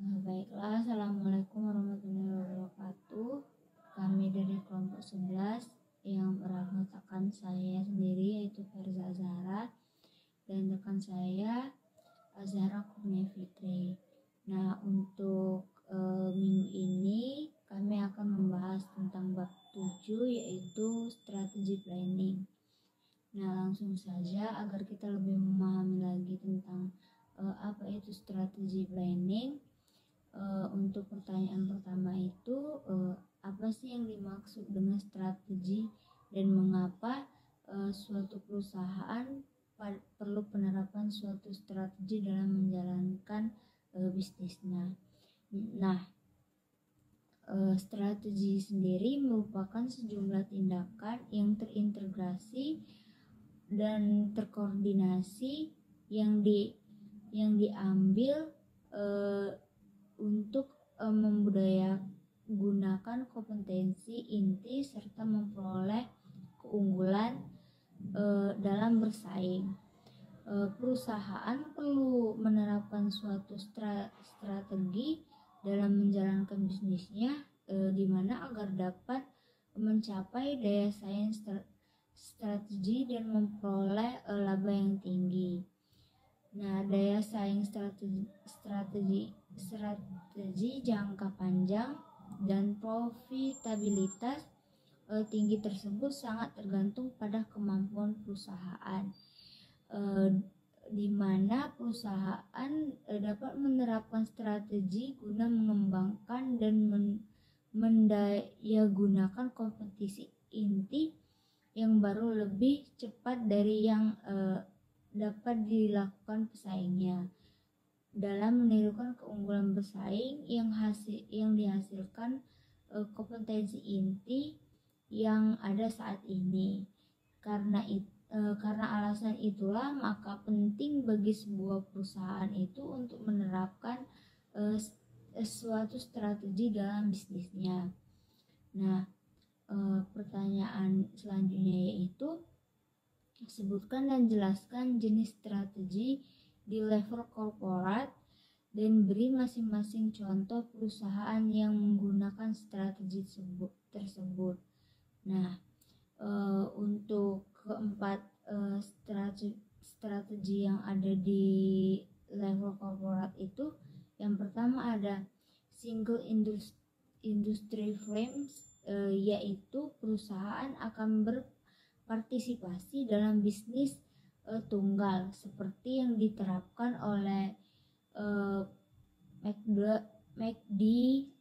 Baiklah, Assalamualaikum warahmatullahi wabarakatuh. Kami dari kelompok 11 yang beranggotakan saya sendiri yaitu Ferza Azhara dan rekan saya Azhara Kurnia Fitri. Nah, untuk minggu ini kami akan membahas tentang bab 7 yaitu strategi planning. Nah, langsung saja agar kita lebih memahami lagi tentang apa itu strategi planning. Untuk pertanyaan pertama itu apa sih yang dimaksud dengan strategi dan mengapa suatu perusahaan perlu penerapan suatu strategi dalam menjalankan bisnisnya. Nah, strategi sendiri merupakan sejumlah tindakan yang terintegrasi dan terkoordinasi yang diambil untuk membudayakan kompetensi inti serta memperoleh keunggulan dalam bersaing. Perusahaan perlu menerapkan suatu strategi dalam menjalankan bisnisnya di mana agar dapat mencapai daya saing strategi dan memperoleh laba yang tinggi. Nah, daya saing strategi jangka panjang dan profitabilitas tinggi tersebut sangat tergantung pada kemampuan perusahaan, di mana perusahaan dapat menerapkan strategi guna mengembangkan dan mendayagunakan kompetisi inti yang baru lebih cepat dari yang dapat dilakukan pesaingnya dalam menirukan keunggulan bersaing yang dihasilkan kompetensi inti yang ada saat ini. Karena alasan itulah maka penting bagi sebuah perusahaan itu untuk menerapkan suatu strategi dalam bisnisnya. Nah, pertanyaan selanjutnya yaitu sebutkan dan jelaskan jenis strategi di level korporat dan beri masing-masing contoh perusahaan yang menggunakan strategi tersebut. Nah, untuk keempat strategi yang ada di level korporat itu, yang pertama ada single industry frames, yaitu perusahaan akan partisipasi dalam bisnis tunggal seperti yang diterapkan oleh McD,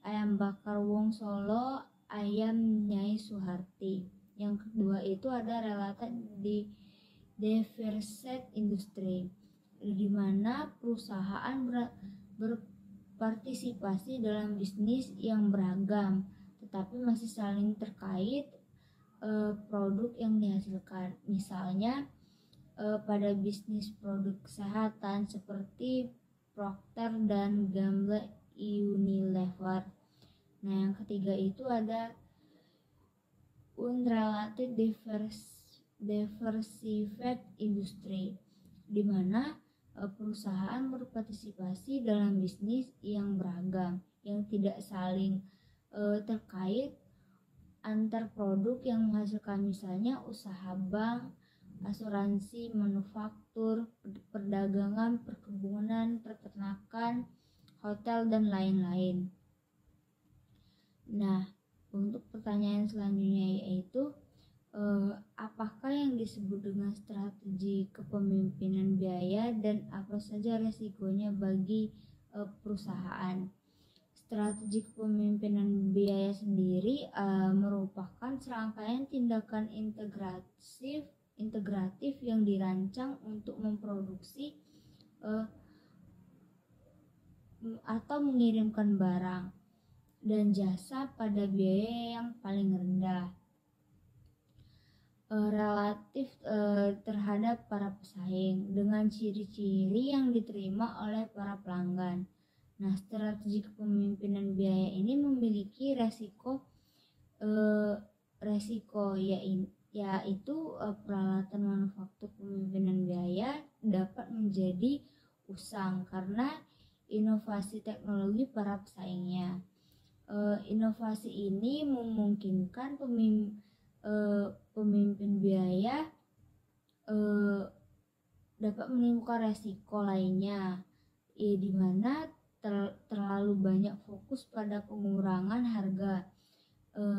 Ayam Bakar Wong Solo, Ayam Nyai Suharti. Yang kedua itu ada related di diversified industry, di mana perusahaan berpartisipasi dalam bisnis yang beragam tetapi masih saling terkait produk yang dihasilkan. Misalnya pada bisnis produk kesehatan seperti Procter dan Gamble Unilever. Nah, yang ketiga itu ada unrelated diversified industry, di mana perusahaan berpartisipasi dalam bisnis yang beragam yang tidak saling terkait antar produk yang menghasilkan, misalnya usaha bank, asuransi, manufaktur, perdagangan, perkebunan, peternakan, hotel, dan lain-lain. Nah, untuk pertanyaan selanjutnya yaitu apakah yang disebut dengan strategi kepemimpinan biaya dan apa saja resikonya bagi perusahaan? Strategi kepemimpinan biaya sendiri merupakan serangkaian tindakan integratif yang dirancang untuk memproduksi atau mengirimkan barang dan jasa pada biaya yang paling rendah relatif terhadap para pesaing dengan ciri-ciri yang diterima oleh para pelanggan. Nah, strategi kepemimpinan biaya ini memiliki resiko yaitu peralatan manufaktur pemimpinan biaya dapat menjadi usang karena inovasi teknologi para pesaingnya. Inovasi ini memungkinkan pemimpin biaya dapat menimbulkan resiko lainnya, di mana terlalu banyak fokus pada pengurangan harga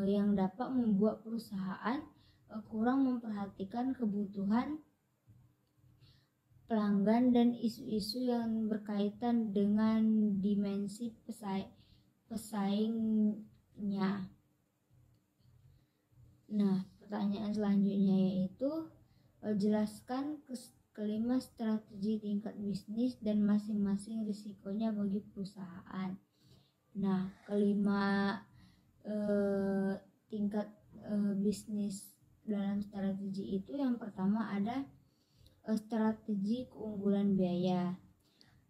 yang dapat membuat perusahaan kurang memperhatikan kebutuhan pelanggan dan isu-isu yang berkaitan dengan dimensi pesaingnya. Nah, pertanyaan selanjutnya yaitu jelaskan kelima strategi tingkat bisnis dan masing-masing risikonya bagi perusahaan. Nah, kelima tingkat bisnis dalam strategi itu yang pertama ada strategi keunggulan biaya,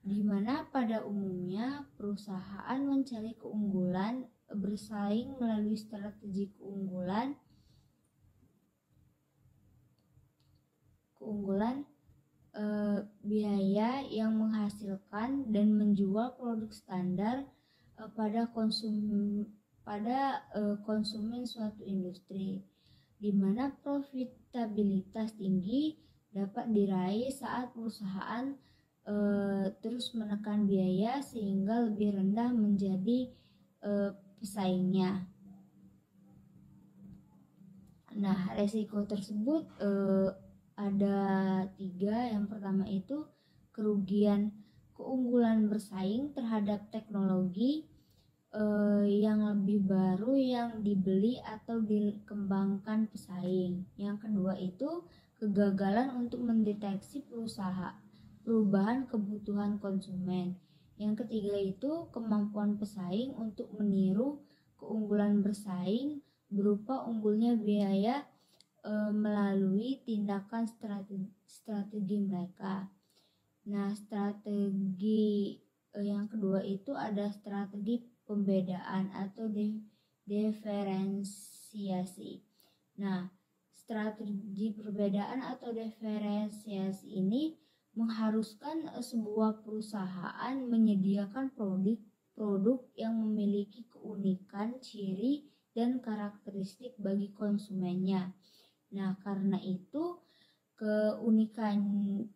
di mana pada umumnya perusahaan mencari keunggulan bersaing melalui strategi keunggulan biaya yang menghasilkan dan menjual produk standar pada konsumen suatu industri, di mana profitabilitas tinggi dapat diraih saat perusahaan terus menekan biaya sehingga lebih rendah menjadi pesaingnya. Nah, resiko tersebut ada 3. Yang pertama itu kerugian keunggulan bersaing terhadap teknologi yang lebih baru yang dibeli atau dikembangkan pesaing. Yang kedua itu kegagalan untuk mendeteksi perubahan kebutuhan konsumen. Yang ketiga itu kemampuan pesaing untuk meniru keunggulan bersaing berupa unggulnya biaya melalui tindakan strategi mereka. Nah, strategi yang kedua itu ada strategi pembedaan atau diferensiasi. Nah, strategi perbedaan atau diferensiasi ini mengharuskan sebuah perusahaan menyediakan produk yang memiliki keunikan, ciri, dan karakteristik bagi konsumennya. Nah, karena itu keunikan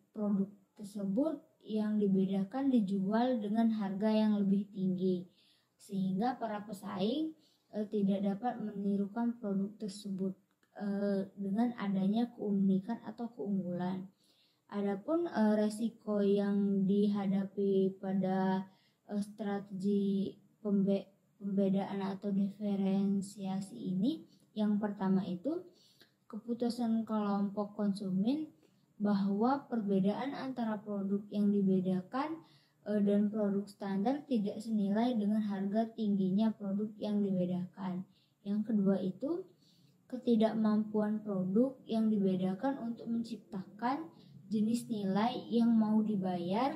produk tersebut yang dibedakan dijual dengan harga yang lebih tinggi, sehingga para pesaing tidak dapat menirukan produk tersebut dengan adanya keunikan atau keunggulan. Adapun resiko yang dihadapi pada strategi pembedaan atau diferensiasi ini, yang pertama itu keputusan kelompok konsumen bahwa perbedaan antara produk yang dibedakan dan produk standar tidak senilai dengan harga tingginya produk yang dibedakan. Yang kedua itu ketidakmampuan produk yang dibedakan untuk menciptakan jenis nilai yang mau dibayar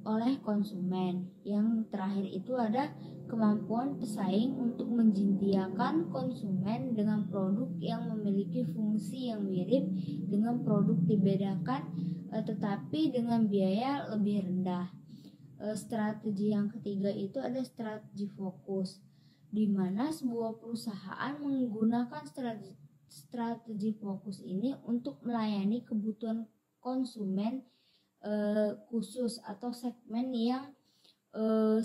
oleh konsumen. Yang terakhir itu ada kemampuan pesaing untuk menjintiakan konsumen dengan produk yang memiliki fungsi yang mirip dengan produk dibedakan tetapi dengan biaya lebih rendah. Strategi yang ketiga itu ada strategi fokus, di mana sebuah perusahaan menggunakan strategi fokus ini untuk melayani kebutuhan konsumen khusus atau segmen yang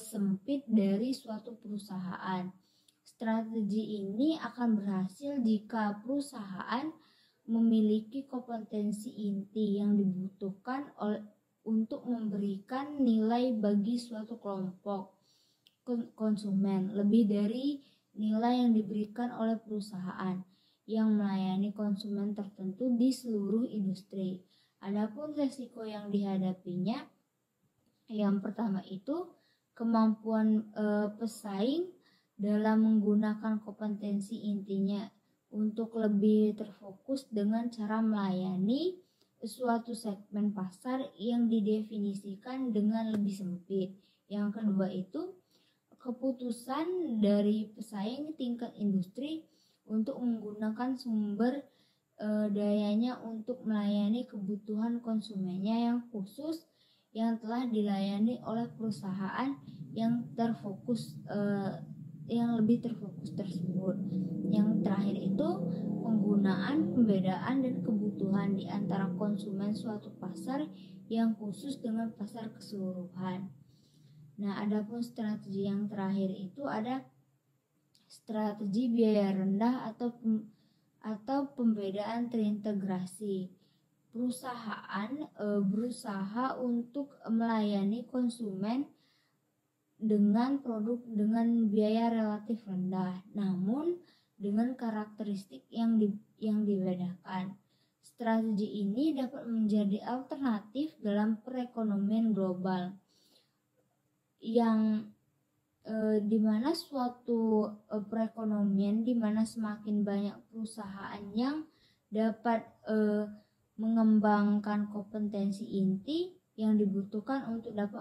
sempit dari suatu perusahaan. Strategi ini akan berhasil jika perusahaan memiliki kompetensi inti yang dibutuhkan untuk memberikan nilai bagi suatu kelompok konsumen lebih dari nilai yang diberikan oleh perusahaan yang melayani konsumen tertentu di seluruh industri. Adapun risiko yang dihadapinya, yang pertama itu kemampuan pesaing dalam menggunakan kompetensi intinya untuk lebih terfokus dengan cara melayani suatu segmen pasar yang didefinisikan dengan lebih sempit. Yang kedua itu keputusan dari pesaing tingkat industri untuk menggunakan sumber dayanya untuk melayani kebutuhan konsumennya yang khusus yang telah dilayani oleh perusahaan yang terfokus yang lebih terfokus tersebut. Yang terakhir itu penggunaan, pembedaan, dan kebutuhan di antara konsumen suatu pasar yang khusus dengan pasar keseluruhan. Nah, adapun strategi yang terakhir itu ada strategi biaya rendah atau pembedaan terintegrasi. Perusahaan berusaha untuk melayani konsumen dengan produk dengan biaya relatif rendah, namun dengan karakteristik yang dibedakan. Strategi ini dapat menjadi alternatif dalam perekonomian global, yang dimana suatu perekonomian dimana semakin banyak perusahaan yang dapat mengembangkan kompetensi inti yang dibutuhkan untuk dapat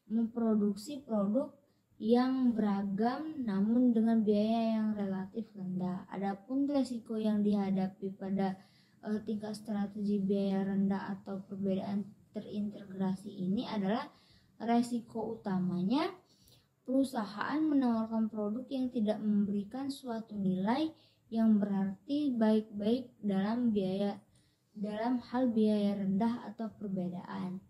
memproduksi produk yang beragam namun dengan biaya yang relatif rendah. Adapun resiko yang dihadapi pada tingkat strategi biaya rendah atau perbedaan terintegrasi ini adalah resiko utamanya perusahaan menawarkan produk yang tidak memberikan suatu nilai yang berarti baik-baik dalam hal biaya rendah atau perbedaan.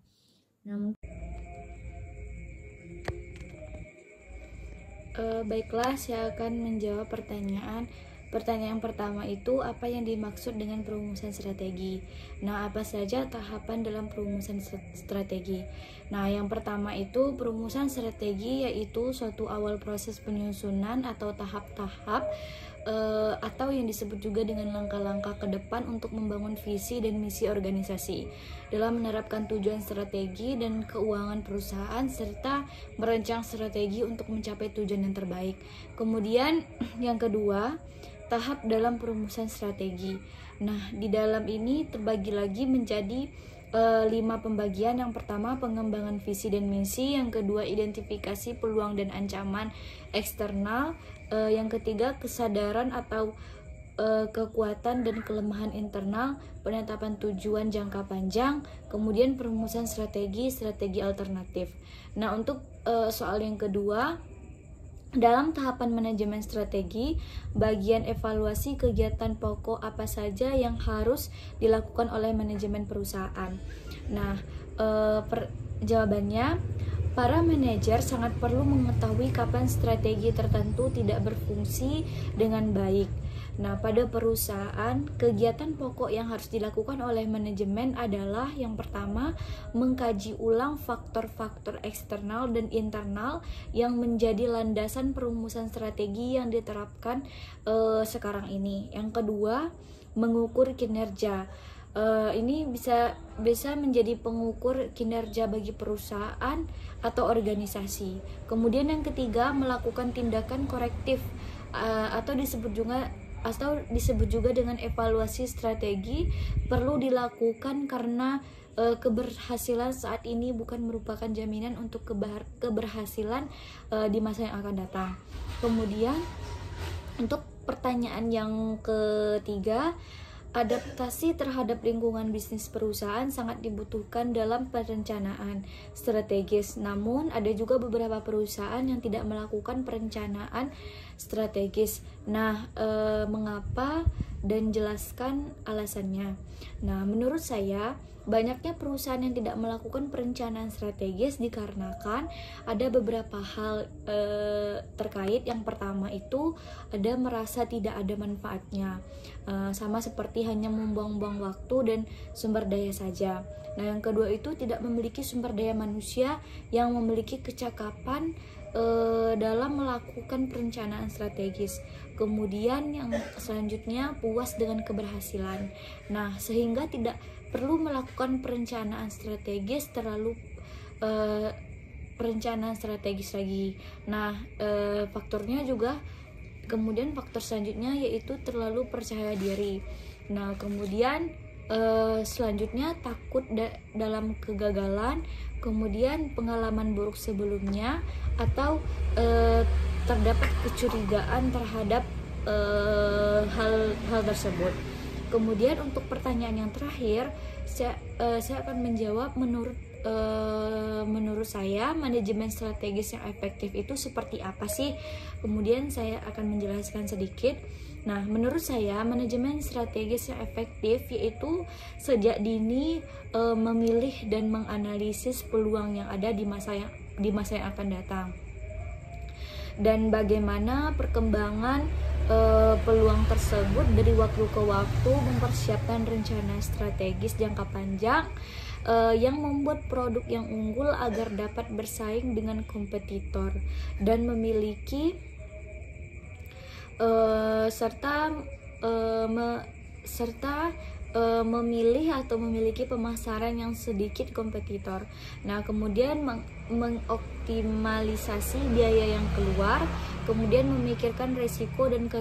Baiklah, saya akan menjawab pertanyaan. Pertanyaan pertama itu, apa yang dimaksud dengan perumusan strategi? Nah, apa saja tahapan dalam perumusan strategi? Nah, yang pertama itu perumusan strategi yaitu suatu awal proses penyusunan atau tahap-tahap atau yang disebut juga dengan langkah-langkah ke depan untuk membangun visi dan misi organisasi dalam menerapkan tujuan strategi dan keuangan perusahaan serta merancang strategi untuk mencapai tujuan yang terbaik. Kemudian yang kedua, tahap dalam perumusan strategi. Nah, di dalam ini terbagi lagi menjadi 5 pembagian. Yang pertama, pengembangan visi dan misi. Yang kedua, identifikasi peluang dan ancaman eksternal. Yang ketiga, kesadaran atau kekuatan dan kelemahan internal, penetapan tujuan jangka panjang, kemudian perumusan strategi alternatif. Nah, untuk soal yang kedua, dalam tahapan manajemen strategi, bagian evaluasi kegiatan pokok apa saja yang harus dilakukan oleh manajemen perusahaan. Nah, jawabannya, para manajer sangat perlu mengetahui kapan strategi tertentu tidak berfungsi dengan baik. Nah, pada perusahaan, kegiatan pokok yang harus dilakukan oleh manajemen adalah yang pertama, mengkaji ulang faktor-faktor eksternal dan internal yang menjadi landasan perumusan strategi yang diterapkan sekarang ini. Yang kedua, mengukur kinerja. Ini bisa menjadi pengukur kinerja bagi perusahaan atau organisasi. Kemudian yang ketiga, melakukan tindakan korektif atau disebut juga dengan evaluasi strategi perlu dilakukan karena keberhasilan saat ini bukan merupakan jaminan untuk keberhasilan di masa yang akan datang. Kemudian untuk pertanyaan yang ketiga, adaptasi terhadap lingkungan bisnis perusahaan sangat dibutuhkan dalam perencanaan strategis. Namun, ada juga beberapa perusahaan yang tidak melakukan perencanaan strategis. Nah, mengapa dan jelaskan alasannya. Nah, menurut saya, banyaknya perusahaan yang tidak melakukan perencanaan strategis dikarenakan ada beberapa hal terkait. Yang pertama itu ada merasa tidak ada manfaatnya, sama seperti hanya membuang-buang waktu dan sumber daya saja. Nah, yang kedua itu tidak memiliki sumber daya manusia yang memiliki kecakapan dalam melakukan perencanaan strategis. Kemudian yang selanjutnya, puas dengan keberhasilan. Nah, sehingga tidak perlu melakukan perencanaan strategis lagi. Nah, faktornya juga, kemudian faktor selanjutnya yaitu terlalu percaya diri. Nah, kemudian selanjutnya takut dalam kegagalan, kemudian pengalaman buruk sebelumnya, atau terdapat kecurigaan terhadap hal tersebut. kemudian untuk pertanyaan yang terakhir, saya akan menjawab menurut saya manajemen strategis yang efektif itu seperti apa sih? Kemudian saya akan menjelaskan sedikit. Nah, menurut saya manajemen strategis yang efektif yaitu sejak dini memilih dan menganalisis peluang yang ada di masa yang akan datang, dan bagaimana perkembangan peluang tersebut dari waktu ke waktu, mempersiapkan rencana strategis jangka panjang yang membuat produk yang unggul agar dapat bersaing dengan kompetitor dan memiliki memilih atau memiliki pemasaran yang sedikit kompetitor. Nah, kemudian mengoptimalisasi biaya yang keluar, kemudian memikirkan resiko dan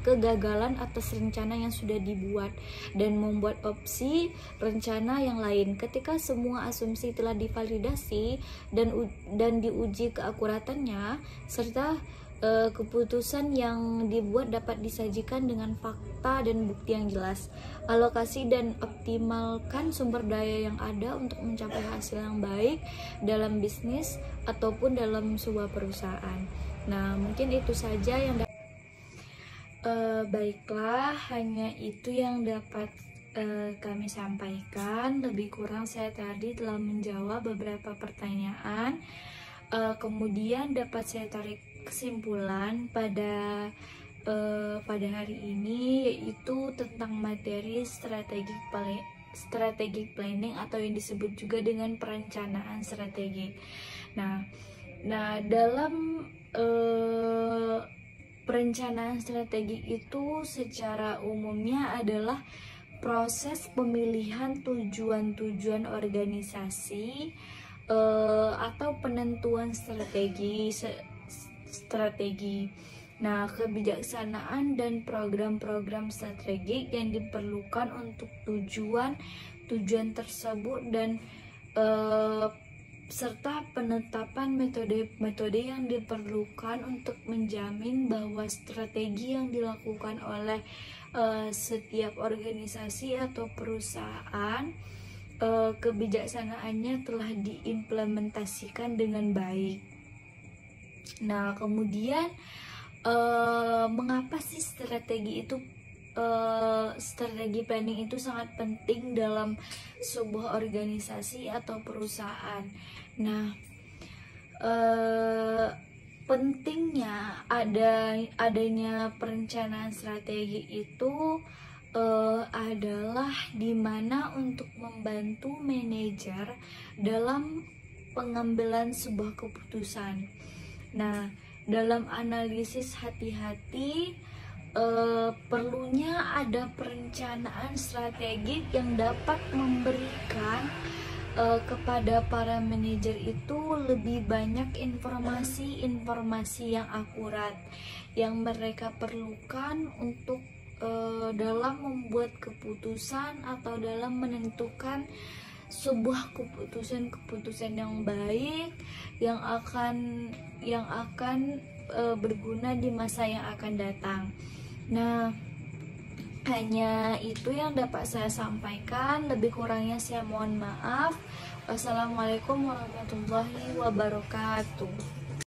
kegagalan atas rencana yang sudah dibuat, dan membuat opsi rencana yang lain. Ketika semua asumsi telah divalidasi dan diuji keakuratannya, serta keputusan yang dibuat dapat disajikan dengan fakta dan bukti yang jelas. Alokasi dan optimalkan sumber daya yang ada untuk mencapai hasil yang baik dalam bisnis ataupun dalam sebuah perusahaan. Nah, mungkin itu saja yang baiklah, hanya itu yang dapat kami sampaikan. Lebih kurang saya tadi telah menjawab beberapa pertanyaan. Kemudian dapat saya tarik kesimpulan pada hari ini, yaitu tentang materi strategic planning atau yang disebut juga dengan perencanaan strategik. Nah dalam perencanaan strategik itu secara umumnya adalah proses pemilihan tujuan organisasi atau penentuan strategi. Nah, kebijaksanaan dan program-program strategik yang diperlukan untuk tujuan tersebut, dan serta penetapan metode yang diperlukan untuk menjamin bahwa strategi yang dilakukan oleh setiap organisasi atau perusahaan, kebijaksanaannya telah diimplementasikan dengan baik. Nah, kemudian mengapa sih strategi planning itu sangat penting dalam sebuah organisasi atau perusahaan? Nah, pentingnya adanya perencanaan strategi itu adalah dimana untuk membantu manajer dalam pengambilan sebuah keputusan. Nah, dalam analisis hati-hati, perlunya ada perencanaan strategik yang dapat memberikan kepada para manajer itu lebih banyak informasi yang akurat yang mereka perlukan untuk dalam membuat keputusan atau dalam menentukan sebuah keputusan yang baik yang akan berguna di masa yang akan datang. Nah, hanya itu yang dapat saya sampaikan. Lebih kurangnya saya mohon maaf. Wassalamualaikum warahmatullahi wabarakatuh.